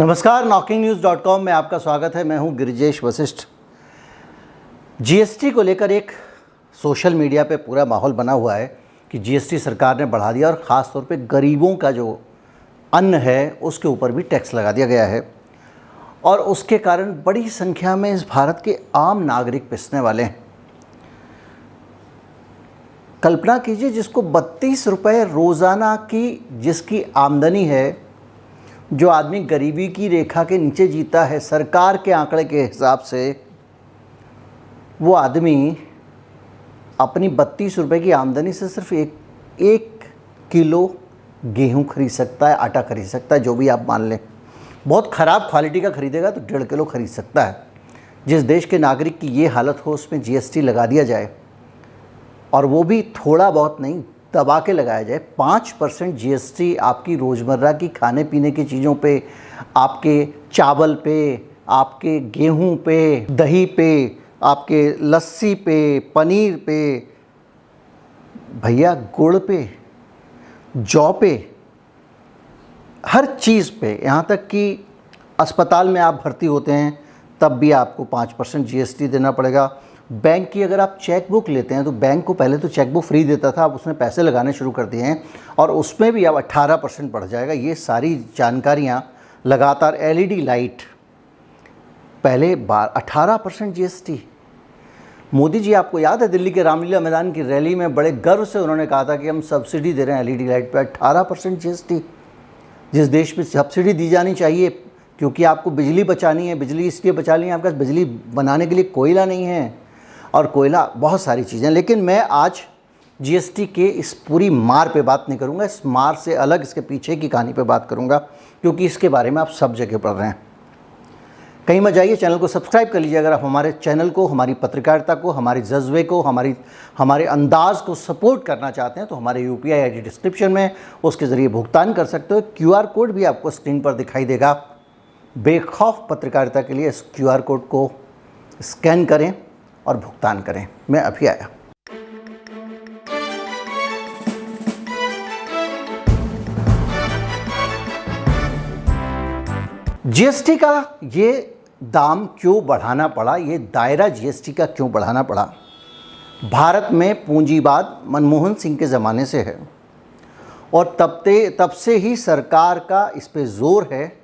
नमस्कार, knocking-news.com में आपका स्वागत है। मैं हूं गिरिजेश वशिष्ठ। जीएसटी को लेकर एक सोशल मीडिया पे पूरा माहौल बना हुआ है कि जीएसटी सरकार ने बढ़ा दिया और ख़ास तौर पे गरीबों का जो अन्न है उसके ऊपर भी टैक्स लगा दिया गया है और उसके कारण बड़ी संख्या में इस भारत के आम नागरिक पिसने वाले हैं। कल्पना कीजिए, जिसको 32 रुपये रोज़ाना की जिसकी आमदनी है, जो आदमी गरीबी की रेखा के नीचे जीता है, सरकार के आंकड़े के हिसाब से वो आदमी अपनी 32 रुपये की आमदनी से सिर्फ एक किलो गेहूं खरीद सकता है, आटा खरीद सकता है, जो भी आप मान लें। बहुत ख़राब क्वालिटी का खरीदेगा तो 1.5 किलो खरीद सकता है। जिस देश के नागरिक की ये हालत हो, उसमें जीएसटी लगा दिया जाए और वो भी थोड़ा बहुत नहीं, दबा के लगाया जाए। 5% जीएसटी आपकी रोज़मर्रा की खाने पीने की चीज़ों पे, आपके चावल पे, आपके गेहूं पे, दही पे, आपके लस्सी पे, पनीर पे, भैया गुड़ पे, जौ पे, हर चीज़ पे, यहाँ तक कि अस्पताल में आप भर्ती होते हैं तब भी आपको 5% जीएसटी देना पड़ेगा। बैंक की अगर आप चेक बुक लेते हैं तो बैंक को पहले तो चेक बुक फ्री देता था, अब उसने पैसे लगाने शुरू कर दिए हैं और उसमें भी अब 18% बढ़ जाएगा। ये सारी जानकारियाँ लगातार। एलईडी लाइट पहले 18% जीएसटी। मोदी जी, आपको याद है दिल्ली के रामलीला मैदान की रैली में बड़े गर्व से उन्होंने कहा था कि हम सब्सिडी दे रहे हैं एलईडी लाइट पे। 18% जीएसटी। जिस देश में सब्सिडी दी जानी चाहिए क्योंकि आपको बिजली बचानी है, बिजली इसलिए बचानी है, आपके पास बिजली बनाने के लिए कोयला नहीं है और कोयला, बहुत सारी चीज़ें। लेकिन मैं आज जीएसटी के इस पूरी मार पे बात नहीं करूँगा, इस मार से अलग इसके पीछे की कहानी पे बात करूँगा, क्योंकि इसके बारे में आप सब जगह पढ़ रहे हैं। कहीं मत जाइए, चैनल को सब्सक्राइब कर लीजिए। अगर आप हमारे चैनल को, हमारी पत्रकारिता को, हमारे जज्बे को, हमारे अंदाज़ को सपोर्ट करना चाहते हैं तो हमारे UPI ID डिस्क्रिप्शन में, उसके ज़रिए भुगतान कर सकते हो। QR कोड भी आपको स्क्रीन पर दिखाई देगा। बेखौफ पत्रकारिता के लिए इस QR कोड को स्कैन करें और भुगतान करें। मैं अभी आया। जीएसटी का ये दाम क्यों बढ़ाना पड़ा, ये दायरा जीएसटी का क्यों बढ़ाना पड़ा? भारत में पूंजीवाद मनमोहन सिंह के ज़माने से है और तब से ही सरकार का इस पे ज़ोर है।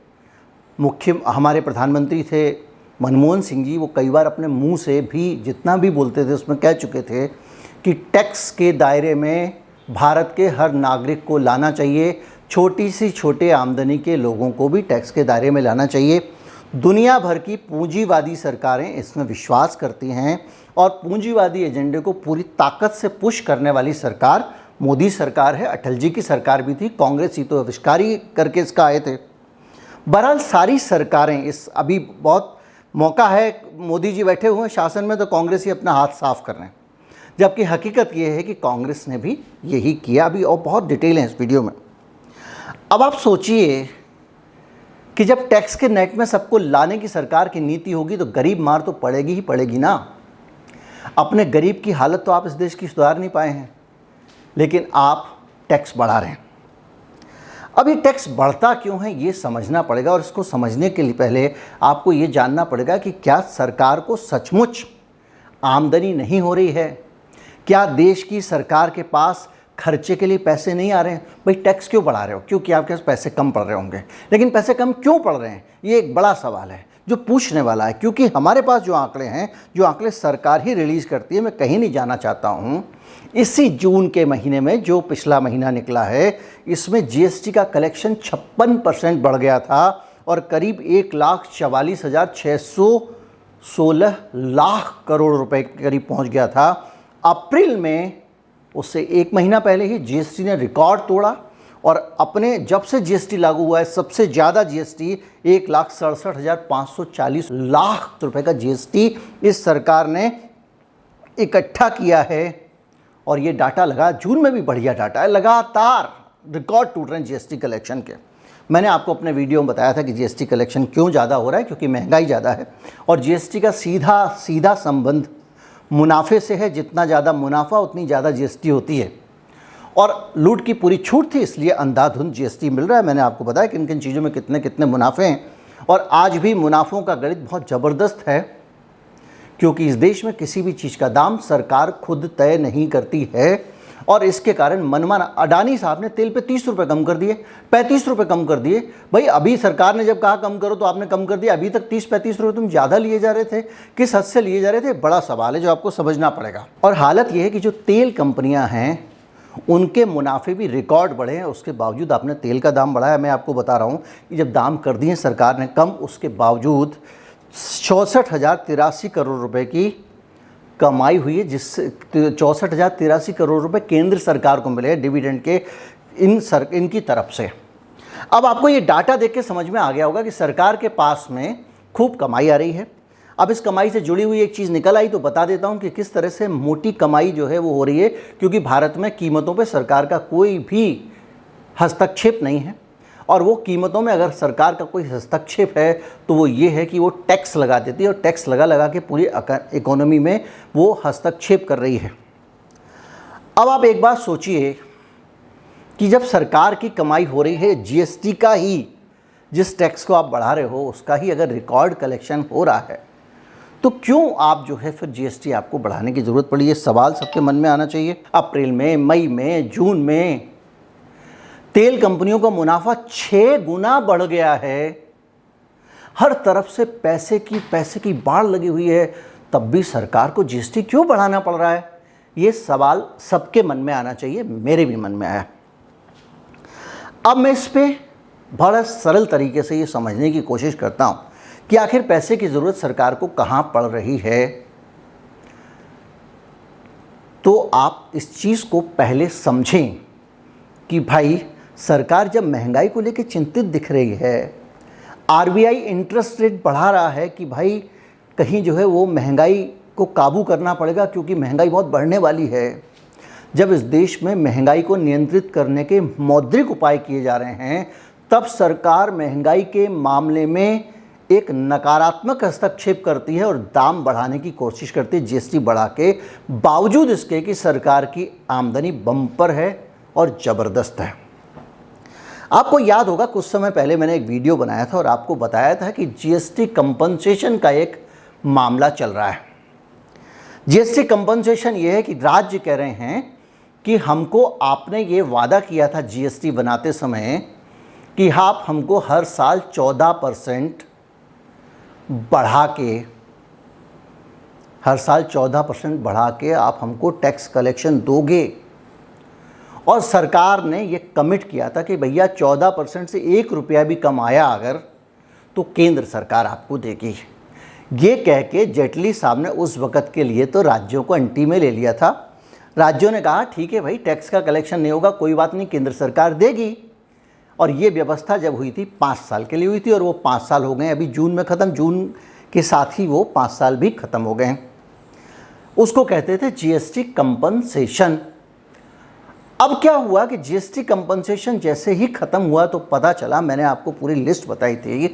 हमारे प्रधानमंत्री थे मनमोहन सिंह जी, वो कई बार अपने मुंह से भी जितना भी बोलते थे उसमें कह चुके थे कि टैक्स के दायरे में भारत के हर नागरिक को लाना चाहिए, छोटी सी छोटे आमदनी के लोगों को भी टैक्स के दायरे में लाना चाहिए। दुनिया भर की पूंजीवादी सरकारें इसमें विश्वास करती हैं और पूंजीवादी एजेंडे को पूरी ताकत से पुश करने वाली सरकार मोदी सरकार है। अटल जी की सरकार भी थी, कांग्रेस ही तो आविष्कारी करके इसका आए थे। बहरहाल सारी सरकारें इस, अभी बहुत मौका है, मोदी जी बैठे हुए हैं शासन में तो कांग्रेस ही अपना हाथ साफ कर रहे हैं, जबकि हकीकत ये है कि कांग्रेस ने भी यही किया अभी, और बहुत डिटेल है इस वीडियो में। अब आप सोचिए कि जब टैक्स के नेट में सबको लाने की सरकार की नीति होगी तो गरीब मार तो पड़ेगी ही पड़ेगी ना। अपने गरीब की हालत तो आप इस देश की सुधार नहीं पाए हैं, लेकिन आप टैक्स बढ़ा रहे हैं। अब ये टैक्स बढ़ता क्यों है ये समझना पड़ेगा और इसको समझने के लिए पहले आपको ये जानना पड़ेगा कि क्या सरकार को सचमुच आमदनी नहीं हो रही है? क्या देश की सरकार के पास खर्चे के लिए पैसे नहीं आ रहे हैं? भाई टैक्स क्यों बढ़ा रहे हो? क्योंकि आपके पास पैसे कम पड़ रहे होंगे। लेकिन पैसे कम क्यों पड़ रहे हैं, ये एक बड़ा सवाल है जो पूछने वाला है। क्योंकि हमारे पास जो आंकड़े हैं, जो आंकड़े सरकार ही रिलीज़ करती है, मैं कहीं नहीं जाना चाहता हूँ। इसी जून के महीने में जो पिछला महीना निकला है, इसमें जीएसटी का कलेक्शन 56% बढ़ गया था और करीब 1,44,616 लाख करोड़ रुपए के करीब पहुँच गया था। अप्रैल में, उससे एक महीना पहले ही जीएसटी ने रिकॉर्ड तोड़ा और अपने जब से जीएसटी लागू हुआ है सबसे ज़्यादा जीएसटी 1,67,540 लाख रुपए का जीएसटी इस सरकार ने इकट्ठा किया है। और ये डाटा लगा, जून में भी बढ़िया डाटा है, लगातार रिकॉर्ड टूट रहे हैं जीएसटी कलेक्शन के। मैंने आपको अपने वीडियो में बताया था कि जीएसटी कलेक्शन क्यों ज़्यादा हो रहा है, क्योंकि महंगाई ज़्यादा है और जीएसटी का सीधा संबंध मुनाफे से है। जितना ज़्यादा मुनाफा उतनी ज़्यादा जीएसटी होती है। और लूट की पूरी छूट थी, इसलिए अंधाधुंध जीएसटी मिल रहा है। मैंने आपको बताया किन किन चीज़ों में कितने कितने मुनाफे हैं। और आज भी मुनाफों का गणित बहुत ज़बरदस्त है, क्योंकि इस देश में किसी भी चीज़ का दाम सरकार खुद तय नहीं करती है। और इसके कारण मनमाना अडानी साहब ने तेल पे 30 रुपये कम कर दिए, 35 रुपये कम कर दिए। भाई अभी सरकार ने जब कहा कम करो तो आपने कम कर दिया, अभी तक 30-35 रुपये तुम ज़्यादा लिए जा रहे थे, किस हद से लिए जा रहे थे? बड़ा सवाल है जो आपको समझना पड़ेगा। और हालत ये है कि जो तेल कंपनियां हैं उनके मुनाफे भी रिकॉर्ड बढ़े हैं, उसके बावजूद आपने तेल का दाम बढ़ाया। मैं आपको बता रहा हूँ कि जब दाम कर दिए सरकार ने कम, उसके बावजूद 64,083 करोड़ रुपए की कमाई हुई है, जिससे 64,083 करोड़ रुपए केंद्र सरकार को मिले डिविडेंड के इनकी तरफ से। अब आपको ये डाटा देख के समझ में आ गया होगा कि सरकार के पास में खूब कमाई आ रही है। अब इस कमाई से जुड़ी हुई एक चीज़ निकल आई तो बता देता हूँ कि किस तरह से मोटी कमाई जो है वो हो रही है, क्योंकि भारत में कीमतों पे सरकार का कोई भी हस्तक्षेप नहीं है। और वो कीमतों में अगर सरकार का कोई हस्तक्षेप है तो वो ये है कि वो टैक्स लगा देती है, और टैक्स लगा लगा के पूरी इकोनॉमी में वो हस्तक्षेप कर रही है। अब आप एक बात सोचिए कि जब सरकार की कमाई हो रही है, जीएसटी का ही, जिस टैक्स को आप बढ़ा रहे हो उसका ही अगर रिकॉर्ड कलेक्शन हो रहा है, तो क्यों आप जो है फिर जीएसटी आपको बढ़ाने की ज़रूरत पड़ी? ये सवाल सबके मन में आना चाहिए। अप्रैल में, मई में, जून में तेल कंपनियों का मुनाफा 6 गुना बढ़ गया है। हर तरफ से पैसे की बाढ़ लगी हुई है, तब भी सरकार को जीएसटी क्यों बढ़ाना पड़ रहा है? ये सवाल सबके मन में आना चाहिए, मेरे भी मन में आया। अब मैं इस पे बड़ा सरल तरीके से ये समझने की कोशिश करता हूँ कि आखिर पैसे की ज़रूरत सरकार को कहाँ पड़ रही है। तो आप इस चीज़ को पहले समझें कि भाई सरकार जब महंगाई को लेकर चिंतित दिख रही है, आरबीआई इंटरेस्ट रेट बढ़ा रहा है कि भाई कहीं जो है वो महंगाई को काबू करना पड़ेगा क्योंकि महंगाई बहुत बढ़ने वाली है। जब इस देश में महंगाई को नियंत्रित करने के मौद्रिक उपाय किए जा रहे हैं, तब सरकार महंगाई के मामले में एक नकारात्मक हस्तक्षेप करती है और दाम बढ़ाने की कोशिश करती है, जीएसटी बढ़ा के, बावजूद इसके कि सरकार की आमदनी बम्पर है और ज़बरदस्त है। आपको याद होगा कुछ समय पहले मैंने एक वीडियो बनाया था और आपको बताया था कि जीएसटी कंपनसेशन का एक मामला चल रहा है। जीएसटी कंपनसेशन ये है कि राज्य कह रहे हैं कि हमको, आपने ये वादा किया था जीएसटी बनाते समय कि आप हमको हर साल 14% बढ़ा के, हर साल 14% बढ़ा के आप हमको टैक्स कलेक्शन दोगे। और सरकार ने ये कमिट किया था कि भैया 14% से 1 रुपया भी कम आया अगर, तो केंद्र सरकार आपको देगी। ये कह के जेटली साहब ने उस वक़्त के लिए तो राज्यों को अंटी में ले लिया था। राज्यों ने कहा ठीक है भाई, टैक्स का कलेक्शन नहीं होगा, कोई बात नहीं, केंद्र सरकार देगी। और ये व्यवस्था जब हुई थी 5 साल के लिए हुई थी, और वो 5 साल हो गए, अभी जून में ख़त्म, जून के साथ ही वो 5 साल भी ख़त्म हो गए हैं। उसको कहते थे जीएसटी कंपनसेशन। अब क्या हुआ कि जीएसटी कंपनसेशन जैसे ही ख़त्म हुआ तो पता चला, मैंने आपको पूरी लिस्ट बताई थी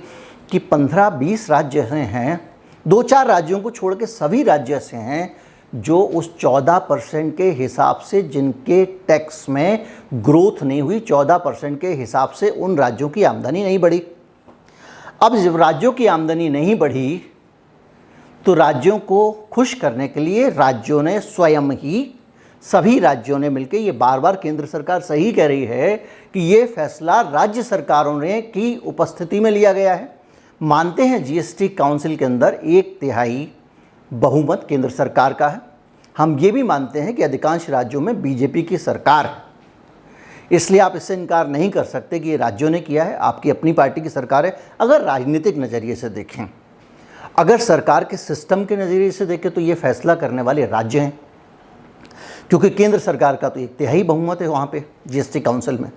कि 15-20 राज्य ऐसे हैं, 2-4 राज्यों को छोड़ के सभी राज्य ऐसे हैं जो उस 14% के हिसाब से, जिनके टैक्स में ग्रोथ नहीं हुई, 14% के हिसाब से उन राज्यों की आमदनी नहीं बढ़ी। अब जब राज्यों की आमदनी नहीं बढ़ी तो राज्यों को खुश करने के लिए राज्यों ने स्वयं ही, सभी राज्यों ने मिलकर, ये बार बार केंद्र सरकार सही कह रही है कि ये फैसला राज्य सरकारों ने की उपस्थिति में लिया गया है। मानते हैं जीएसटी काउंसिल के अंदर 1/3 बहुमत केंद्र सरकार का है। हम ये भी मानते हैं कि अधिकांश राज्यों में बीजेपी की सरकार है, इसलिए आप इससे इनकार नहीं कर सकते कि ये राज्यों ने किया है, आपकी अपनी पार्टी की सरकार है। अगर राजनीतिक नज़रिए से देखें, अगर सरकार के सिस्टम के नज़रिए से देखें तो ये फैसला करने वाले राज्य हैं, क्योंकि केंद्र सरकार का तो 1/3 बहुमत है वहाँ पे जीएसटी काउंसिल में।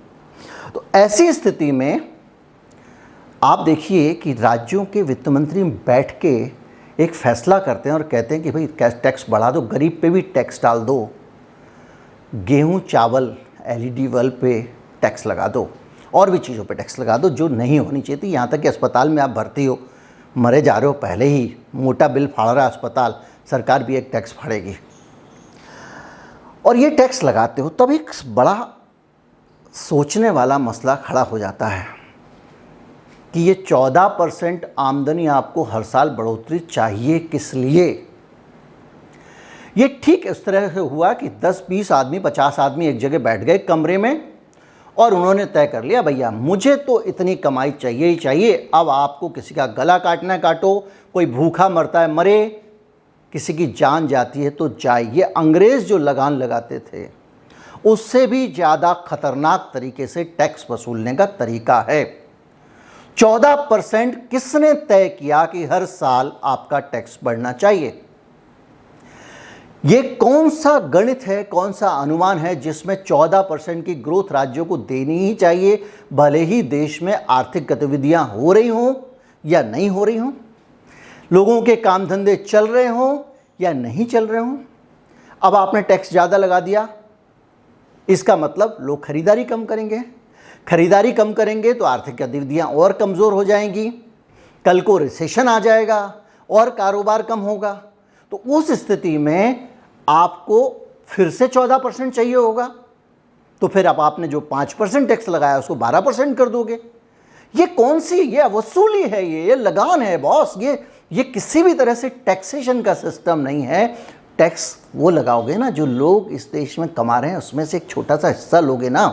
तो ऐसी स्थिति में आप देखिए कि राज्यों के वित्त मंत्री बैठ के एक फ़ैसला करते हैं और कहते हैं कि भाई टैक्स बढ़ा दो, गरीब पे भी टैक्स डाल दो, गेहूं, चावल, एलईडी बल्ब पे टैक्स लगा दो, और भी चीज़ों पे टैक्स लगा दो जो नहीं होनी चाहिए थी। यहाँ तक कि अस्पताल में आप भर्ती हो, मरे जा रहे हो, पहले ही मोटा बिल फाड़ रहा है अस्पताल, सरकार भी एक टैक्स फाड़ेगी। और ये टैक्स लगाते हो तब एक बड़ा सोचने वाला मसला खड़ा हो जाता है कि ये 14% आमदनी आपको हर साल बढ़ोतरी चाहिए, किस लिए? ये ठीक इस तरह से हुआ कि 10-20 आदमी 50 आदमी एक जगह बैठ गए कमरे में और उन्होंने तय कर लिया, भैया मुझे तो इतनी कमाई चाहिए ही चाहिए। अब आपको किसी का गला काटना है काटो, कोई भूखा मरता है मरे, किसी की जान जाती है तो जाए। ये अंग्रेज़ जो लगान लगाते थे उससे भी ज़्यादा खतरनाक तरीके से टैक्स वसूलने का तरीका है। 14% किसने तय किया कि हर साल आपका टैक्स बढ़ना चाहिए? ये कौन सा गणित है, कौन सा अनुमान है जिसमें 14% की ग्रोथ राज्यों को देनी ही चाहिए, भले ही देश में आर्थिक गतिविधियां हो रही हों या नहीं हो रही हों, लोगों के काम धंधे चल रहे हों या नहीं चल रहे हों? अब आपने टैक्स ज़्यादा लगा दिया, इसका मतलब लोग खरीदारी कम करेंगे, खरीदारी कम करेंगे तो आर्थिक गतिविधियां और कमज़ोर हो जाएंगी, कल को रिसेशन आ जाएगा और कारोबार कम होगा। तो उस स्थिति में आपको फिर से 14% चाहिए होगा, तो फिर अब आपने जो 5% टैक्स लगाया उसको 12% कर दोगे। ये कौन सी, ये वसूली है, ये लगान है बॉस। ये किसी भी तरह से टैक्सेशन का सिस्टम नहीं है। टैक्स वो लगाओगे ना जो लोग इस देश में कमा रहे हैं, उसमें से एक छोटा सा हिस्सा लोगे ना।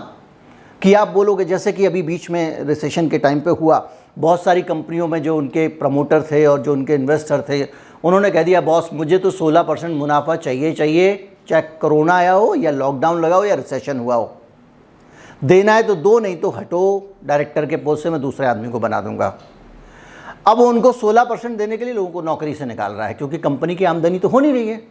कि आप बोलोगे जैसे कि अभी बीच में रिसेशन के टाइम पे हुआ, बहुत सारी कंपनियों में जो उनके प्रमोटर थे और जो उनके इन्वेस्टर थे, उन्होंने कह दिया बॉस मुझे तो 16% मुनाफा चाहिए चाहिए, चाहे कोरोना आया हो या लॉकडाउन लगा हो या रिसेशन हुआ हो। देना है तो दो, नहीं तो हटो, डायरेक्टर के पोस्ट से मैं दूसरे आदमी को बना दूंगा। अब उनको 16% देने के लिए लोगों को नौकरी से निकाल रहा है, क्योंकि कंपनी की आमदनी तो हो नहीं रही है।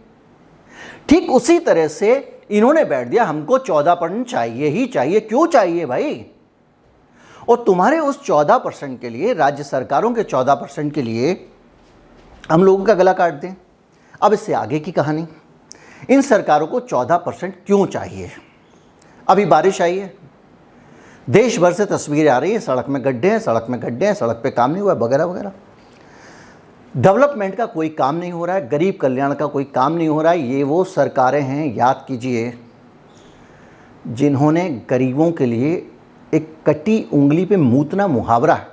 ठीक उसी तरह से इन्होंने बैठ दिया, हमको 14% चाहिए ही चाहिए। क्यों चाहिए भाई? और तुम्हारे उस 14% के लिए, राज्य सरकारों के 14% के लिए हम लोगों का गला काट दें। अब इससे आगे की कहानी, इन सरकारों को 14% क्यों चाहिए? अभी बारिश आई है, देश भर से तस्वीरें आ रही है, सड़क में गड्ढे हैं, सड़क में गड्ढे हैं, सड़क पे काम नहीं हुआ, वगैरह वगैरह। डेवलपमेंट का कोई काम नहीं हो रहा है, गरीब कल्याण का कोई काम नहीं हो रहा है। ये वो सरकारें हैं, याद कीजिए, जिन्होंने गरीबों के लिए एक कटी उंगली पे मूतना मुहावरा है,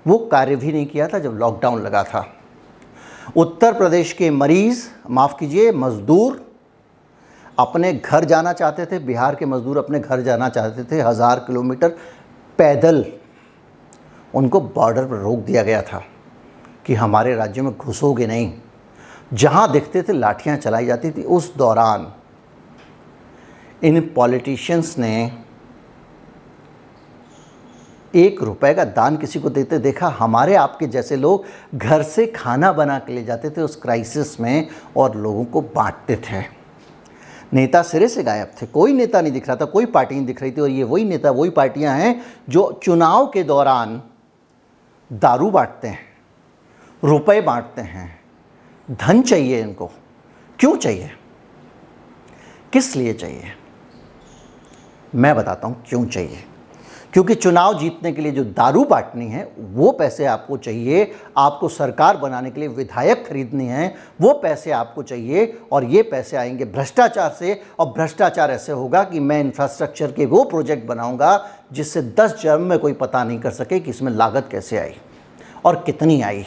वो कार्य भी नहीं किया था जब लॉकडाउन लगा था। उत्तर प्रदेश के मरीज, माफ़ कीजिए मज़दूर, अपने घर जाना चाहते थे, बिहार के मज़दूर अपने घर जाना चाहते थे 1000 किलोमीटर पैदल, उनको बॉर्डर पर रोक दिया गया था कि हमारे राज्य में घुसोगे नहीं। जहाँ दिखते थे लाठियाँ चलाई जाती थी। उस दौरान इन पॉलिटिशियंस ने 1 रुपए का दान किसी को देते देखा? हमारे आपके जैसे लोग घर से खाना बना के ले जाते थे उस क्राइसिस में और लोगों को बांटते थे। नेता सिरे से गायब थे, कोई नेता नहीं दिख रहा था, कोई पार्टी नहीं दिख रही थी। और ये वही नेता, वही पार्टियां हैं जो चुनाव के दौरान दारू बांटते हैं, रुपए बांटते हैं। धन चाहिए इनको। क्यों चाहिए, किस लिए चाहिए? मैं बताता हूं क्यों चाहिए। क्योंकि चुनाव जीतने के लिए जो दारू बांटनी है वो पैसे आपको चाहिए, आपको सरकार बनाने के लिए विधायक खरीदनी है वो पैसे आपको चाहिए, और ये पैसे आएंगे भ्रष्टाचार से। और भ्रष्टाचार ऐसे होगा कि मैं इंफ्रास्ट्रक्चर के वो प्रोजेक्ट बनाऊंगा जिससे 10 जन्म में कोई पता नहीं कर सके कि इसमें लागत कैसे आई और कितनी आई।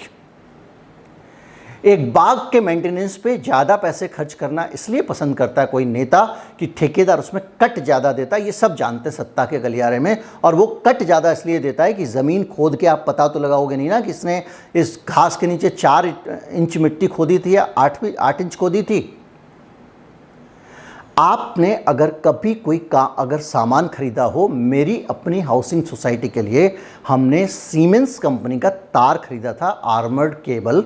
एक बाग के मेंटेनेंस पे ज़्यादा पैसे खर्च करना इसलिए पसंद करता है कोई नेता कि ठेकेदार उसमें कट ज़्यादा देता है। ये सब जानते हैं सत्ता के गलियारे में। और वो कट ज़्यादा इसलिए देता है कि ज़मीन खोद के आप पता तो लगाओगे नहीं ना कि इसने इस घास के नीचे 4 इंच मिट्टी खोदी थी या 8 इंच खोदी थी। आपने अगर कभी कोई अगर सामान खरीदा हो, मेरी अपनी हाउसिंग सोसाइटी के लिए हमने सीमेंस कंपनी का तार खरीदा था, आर्मर्ड केबल,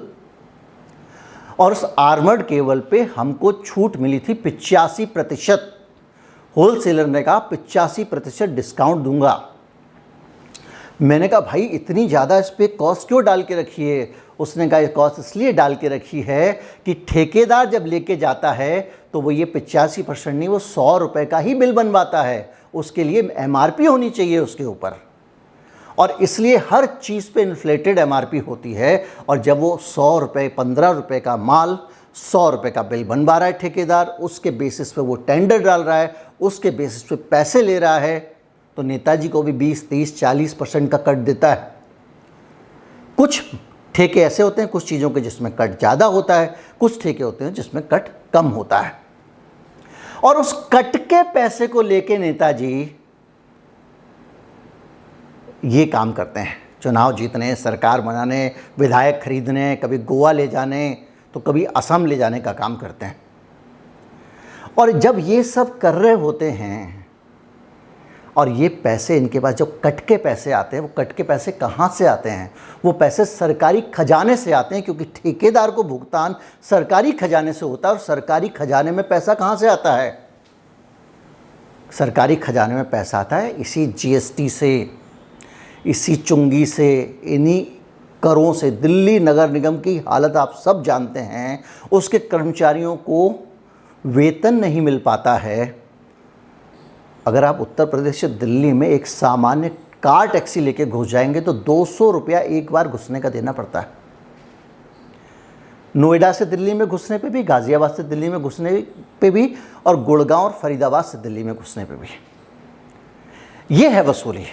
और उस आर्मर्ड केबल पे हमको छूट मिली थी 85%। होलसेलर ने कहा 85% डिस्काउंट दूंगा। मैंने कहा भाई इतनी ज़्यादा इस पर कॉस्ट क्यों डाल के रखी है? उसने कहा कॉस्ट इसलिए डाल के रखी है कि ठेकेदार जब लेके जाता है तो वो ये 85% नहीं, वो 100 रुपये का ही बिल बनवाता है। उसके लिए MRP होनी चाहिए उसके ऊपर, और इसलिए हर चीज़ पे इन्फ्लेटेड MRP होती है। और जब वो 100 रुपये 15 रुपये का माल 100 रुपये का बिल बनवा रहा है ठेकेदार, उसके बेसिस पे वो टेंडर डाल रहा है, उसके बेसिस पे पैसे ले रहा है, तो नेताजी को भी 20, 30, 40% का कट देता है। कुछ ठेके ऐसे होते हैं, कुछ चीज़ों के जिसमें कट ज़्यादा होता है, कुछ ठेके होते हैं जिसमें कट कम होता है। और उस कट के पैसे को लेके नेताजी ये काम करते हैं, चुनाव जीतने, सरकार बनाने, विधायक खरीदने, कभी गोवा ले जाने तो कभी असम ले जाने का काम करते हैं। और जब ये सब कर रहे होते हैं और ये पैसे इनके पास, जो कट के पैसे आते हैं, वो कट के पैसे कहाँ से आते हैं? वो पैसे सरकारी खजाने से आते हैं, क्योंकि ठेकेदार को भुगतान सरकारी खजाने से होता है। और सरकारी खजाने में पैसा कहाँ से आता है? सरकारी खजाने में पैसा आता है इसी जीएसटी से, इसी चुंगी से, इन्हीं करों से। दिल्ली नगर निगम की हालत आप सब जानते हैं, उसके कर्मचारियों को वेतन नहीं मिल पाता है। अगर आप उत्तर प्रदेश से दिल्ली में एक सामान्य कार टैक्सी लेके घुस जाएंगे तो 200 रुपया एक बार घुसने का देना पड़ता है। नोएडा से दिल्ली में घुसने पे भी, गाज़ियाबाद से दिल्ली में घुसने पे भी, और गुड़गांव और फरीदाबाद से दिल्ली में घुसने पे भी। ये है वसूली।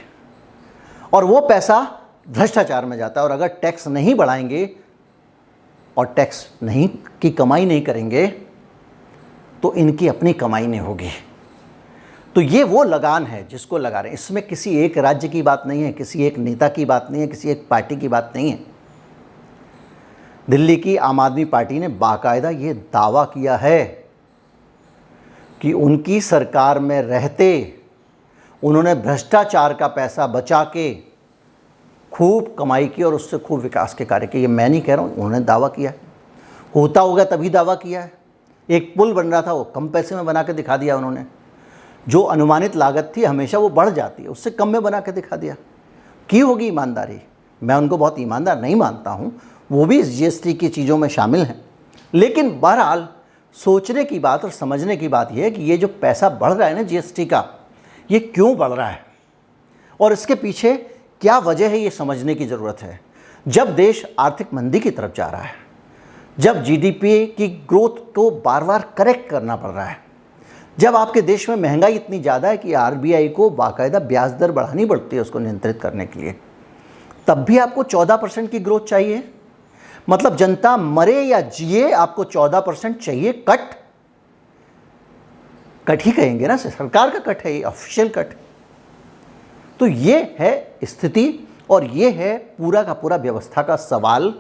और वो पैसा भ्रष्टाचार में जाता है। और अगर टैक्स नहीं बढ़ाएंगे और टैक्स नहीं की कमाई नहीं करेंगे तो इनकी अपनी कमाई नहीं होगी। तो ये वो लगान है जिसको लगा रहे हैं। इसमें किसी एक राज्य की बात नहीं है, किसी एक नेता की बात नहीं है, किसी एक पार्टी की बात नहीं है। दिल्ली की आम आदमी पार्टी ने बाकायदा ये दावा किया है कि उनकी सरकार में रहते उन्होंने भ्रष्टाचार का पैसा बचा के खूब कमाई की और उससे खूब विकास के कार्य किए। ये मैं नहीं कह रहा हूँ, उन्होंने दावा किया है। होता होगा तभी दावा किया है। एक पुल बन रहा था, वो कम पैसे में बना के दिखा दिया उन्होंने। जो अनुमानित लागत थी हमेशा वो बढ़ जाती है, उससे कम में बना के दिखा दिया। की होगी ईमानदारी। मैं उनको बहुत ईमानदार नहीं मानता हूँ, वो भी इस जीएसटी की चीज़ों में शामिल हैं। लेकिन बहरहाल सोचने की बात और समझने की बात यह है कि ये जो पैसा बढ़ रहा है ना जीएसटी का, ये क्यों बढ़ रहा है और इसके पीछे क्या वजह है, ये समझने की ज़रूरत है। जब देश आर्थिक मंदी की तरफ जा रहा है, जब जीडीपी की ग्रोथ को बार बार करेक्ट करना पड़ रहा है, जब आपके देश में महंगाई इतनी ज़्यादा है कि आरबीआई को बाकायदा ब्याज दर बढ़ानी पड़ती है उसको नियंत्रित करने के लिए, तब भी आपको 14% की ग्रोथ चाहिए। मतलब जनता मरे या जिए, आपको 14% चाहिए। कट ही कहेंगे ना, सरकार का कट है, ये ऑफिशियल कट। तो ये है स्थिति और ये है पूरा का पूरा व्यवस्था का सवाल,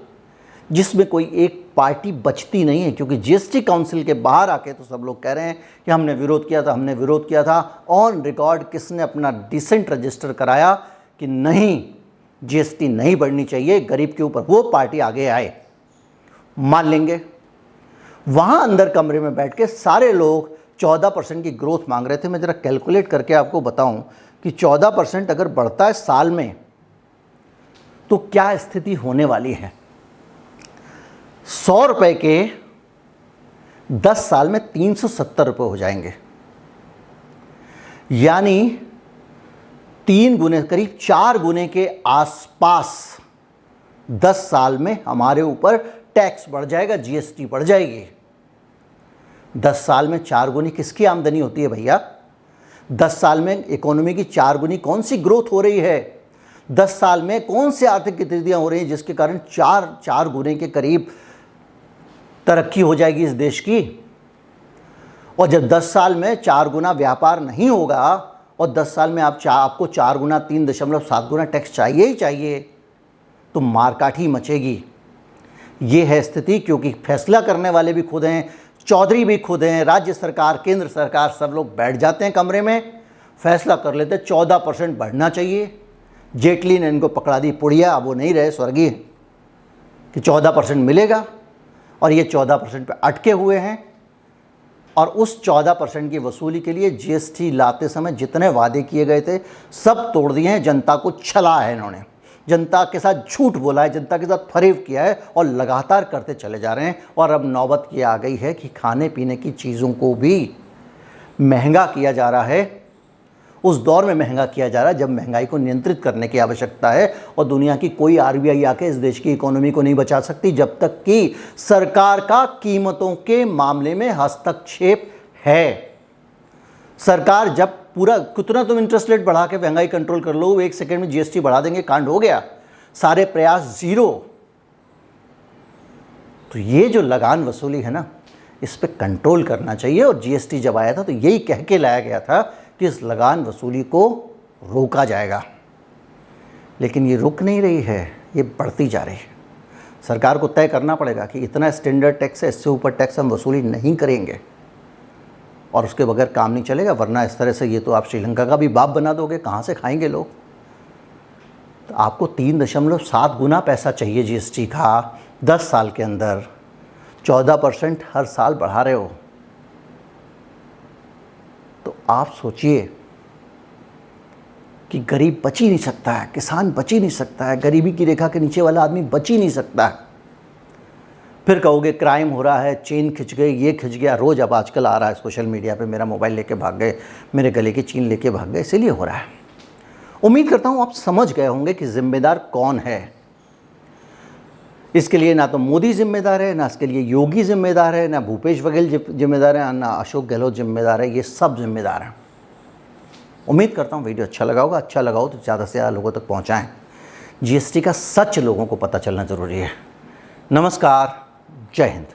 जिसमें कोई एक पार्टी बचती नहीं है। क्योंकि जीएसटी काउंसिल के बाहर आके तो सब लोग कह रहे हैं कि हमने विरोध किया था, हमने विरोध किया था। ऑन रिकॉर्ड किसने अपना डिसेंट रजिस्टर कराया कि नहीं, जीएसटी नहीं बढ़नी चाहिए गरीब के ऊपर, वो पार्टी आगे आए। मान लेंगे वहाँ अंदर कमरे में बैठ के सारे लोग 14% की ग्रोथ मांग रहे थे। मैं ज़रा कैलकुलेट करके आपको बताऊं कि 14% अगर बढ़ता है साल में तो क्या स्थिति होने वाली है। 100 रुपए के 10 साल में 370 रुपये हो जाएंगे, यानी 3 गुने, करीब 4 गुने के आसपास 10 साल में हमारे ऊपर टैक्स बढ़ जाएगा, जीएसटी बढ़ जाएगी। 10 साल में 4 गुनी किसकी आमदनी होती है भैया? 10 साल में इकोनॉमी की 4 गुनी कौन सी ग्रोथ हो रही है? 10 साल में कौन सी आर्थिक गतिविधियां हो रही हैं जिसके कारण 4 गुने के करीब तरक्की हो जाएगी इस देश की? और जब 10 साल में 4 गुना व्यापार नहीं होगा और 10 साल में आपको 4 गुना 3.7 गुना टैक्स चाहिए ही चाहिए, तो मारकाठी मचेगी। ये है स्थिति। क्योंकि फैसला करने वाले भी खुद हैं, चौधरी भी खुद हैं, राज्य सरकार, केंद्र सरकार, सब लोग बैठ जाते हैं कमरे में, फैसला कर लेते हैं 14% बढ़ना चाहिए। जेटली ने इनको पकड़ा दी पुड़िया, अब वो नहीं रहे स्वर्गीय, कि 14% मिलेगा, और ये 14% पे अटके हुए हैं। और उस 14% की वसूली के लिए जीएसटी लाते समय जितने वादे किए गए थे सब तोड़ दिए हैं। जनता को छला है इन्होंने, जनता के साथ झूठ बोला है, जनता के साथ फरेब किया है और लगातार करते चले जा रहे हैं। और अब नौबत ये आ गई है कि खाने पीने की चीज़ों को भी महंगा किया जा रहा है। उस दौर में महंगा किया जा रहा है जब महंगाई को नियंत्रित करने की आवश्यकता है। और दुनिया की कोई आरबीआई आके इस देश की इकोनॉमी को नहीं बचा सकती जब तक कि सरकार का कीमतों के मामले में हस्तक्षेप है। सरकार जब पूरा कितना तुम इंटरेस्ट रेट बढ़ा के महंगाई कंट्रोल कर लो, 1 सेकंड में जीएसटी बढ़ा देंगे, कांड हो गया। सारे प्रयास जीरो। तो ये जो लगान वसूली है ना, इस पे कंट्रोल करना चाहिए। और जीएसटी जब आया था तो यही कह के लाया गया था कि इस लगान वसूली को रोका जाएगा, लेकिन ये रुक नहीं रही है, ये बढ़ती जा रही है। सरकार को तय करना पड़ेगा कि इतना स्टैंडर्ड टैक्स है, इससे ऊपर टैक्स हम वसूली नहीं करेंगे, और उसके बगैर काम नहीं चलेगा। वरना इस तरह से ये तो आप श्रीलंका का भी बाप बना दोगे, कहाँ से खाएंगे लोग। तो आपको 3.7 गुना पैसा चाहिए जीएसटी का 10 साल के अंदर, 14% हर साल बढ़ा रहे हो। तो आप सोचिए कि गरीब बच ही नहीं सकता है, किसान बच ही नहीं सकता है, गरीबी की रेखा के नीचे वाला आदमी बच ही नहीं सकता है। फिर कहोगे क्राइम हो रहा है, चेन खिंच गई, ये खिंच गया। रोज़ अब आजकल आ रहा है सोशल मीडिया पे, मेरा मोबाइल लेके भाग गए, मेरे गले की चेन लेके भाग गए, इसीलिए हो रहा है। उम्मीद करता हूँ आप समझ गए होंगे कि जिम्मेदार कौन है। इसके लिए ना तो मोदी जिम्मेदार है, ना इसके लिए योगी जिम्मेदार है, ना भूपेश बघेल जिम्मेदार है, ना अशोक गहलोत जिम्मेदार है। ये सब जिम्मेदार हैं। उम्मीद करता हूँ वीडियो अच्छा लगा होगा। अच्छा लगा हो तो ज़्यादा से ज़्यादा लोगों तक पहुँचाएँ। जीएसटी का सच लोगों को पता चलना ज़रूरी है। नमस्कार, जय हिंद।